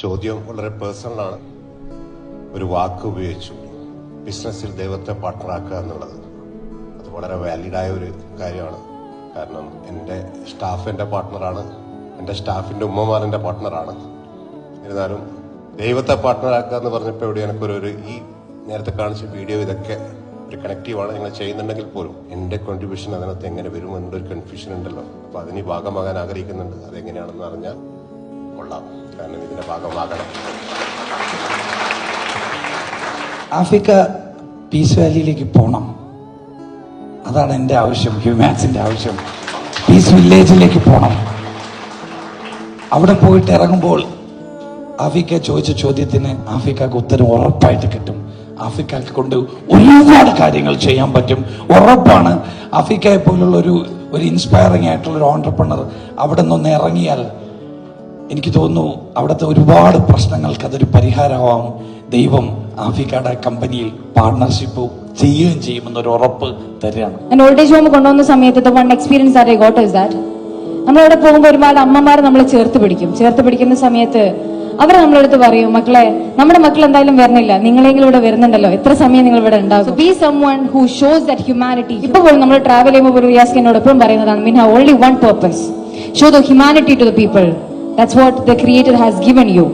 ചോദ്യം വളരെ പേഴ്സണലാണ്. ഒരു വാക്ക് ഉപയോഗിച്ചു, ബിസിനസ്സിൽ ദൈവത്തെ പാർട്ട്ണറാക്കുക എന്നുള്ളത്. അത് വളരെ വാലിഡായ ഒരു കാര്യമാണ്. കാരണം എൻ്റെ സ്റ്റാഫ് എൻ്റെ പാർട്ട്ണറാണ്, എൻ്റെ സ്റ്റാഫിൻ്റെ ഉമ്മമാർ എൻ്റെ പാർട്ട്ണറാണ്. എന്നിരുന്നാലും ദൈവത്തെ പാർട്ട്ണറാക്കുക എന്ന് പറഞ്ഞപ്പോൾ ഇവിടെ എനിക്കൊരു ഈ നേരത്തെ കാണിച്ച വീഡിയോ ഇതൊക്കെ ഒരു കണക്റ്റീവാണ്. നിങ്ങൾ ചെയ്യുന്നുണ്ടെങ്കിൽ പോലും എൻ്റെ കോൺട്രിബ്യൂഷൻ അതിനകത്ത് എങ്ങനെ വരും എന്നൊരു കൺഫ്യൂഷൻ ഉണ്ടല്ലോ. അപ്പോൾ അതിന് ഭാഗമാകാൻ ആഗ്രഹിക്കുന്നുണ്ട്. അതെങ്ങനെയാണെന്ന് അറിഞ്ഞാൽ കൊള്ളാം, കാരണം ഇതിന്റെ ഭാഗമാകണം. ആഫ്രിക്ക പീസ് വാലിയിലേക്ക് പോകണം, അതാണ് എൻ്റെ ആവശ്യം. ഹ്യൂമാൻസിന്റെ ആവശ്യം പീസ് വില്ലേജിലേക്ക് പോകണം. അവിടെ പോയിട്ട് ഇറങ്ങുമ്പോൾ ആഫ്രിക്ക ചോദിച്ച ചോദ്യത്തിന് ആഫ്രിക്കക്ക് ഉത്തരം ഉറപ്പായിട്ട് കിട്ടും. ആഫ്രിക്കക്ക് കൊണ്ട് ഒരുപാട് കാര്യങ്ങൾ ചെയ്യാൻ പറ്റും, ഉറപ്പാണ്. ആഫ്രിക്കയെ പോലുള്ള ഒരു ഇൻസ്പയറിംഗ് ആയിട്ടുള്ള ഒരു ഓൺട്രപ്രണർ അവിടെ നിന്ന് ഇറങ്ങിയാൽ എനിക്ക് തോന്നുന്നു അവിടുത്തെ ഒരുപാട് പ്രശ്നങ്ങൾക്ക് അതൊരു പരിഹാരമാവും. ദൈവം ആഫ്രിക്കയുടെ കമ്പനിയിൽ പാർട്ണർഷിപ്പ് ചെയ്യുകയും ചെയ്യുമെന്നൊരു ഉറപ്പ് തരികയാണ്. ഓൾഡ് ഏജ് ഹോം കൊണ്ടുവന്ന സമയത്ത് one experience that I got is that നമ്മളവിടെ പോകുമ്പോൾ ഒരുപാട് അമ്മമാർ നമ്മളെ ചേർത്ത് പിടിക്കുന്ന സമയത്ത് അവർ നമ്മളെടുത്ത് പറയും, മക്കളെ, നമ്മുടെ മക്കൾ എന്തായാലും വരണില്ല, നിങ്ങളെങ്കിലും ഇവിടെ വരുന്നുണ്ടല്ലോ, എത്ര സമയം നിങ്ങൾ ഇവിടെ ഉണ്ടാകും. B someone who shows that humanity. ഇപ്പൊ പോലും നമ്മൾ ട്രാവൽ ചെയ്യുമ്പോൾ റിയാസ് എന്നോട് എപ്പോഴും പറയുന്നതാണ്, we have only one purpose, show the humanity to the people. That's what the Creator has given you.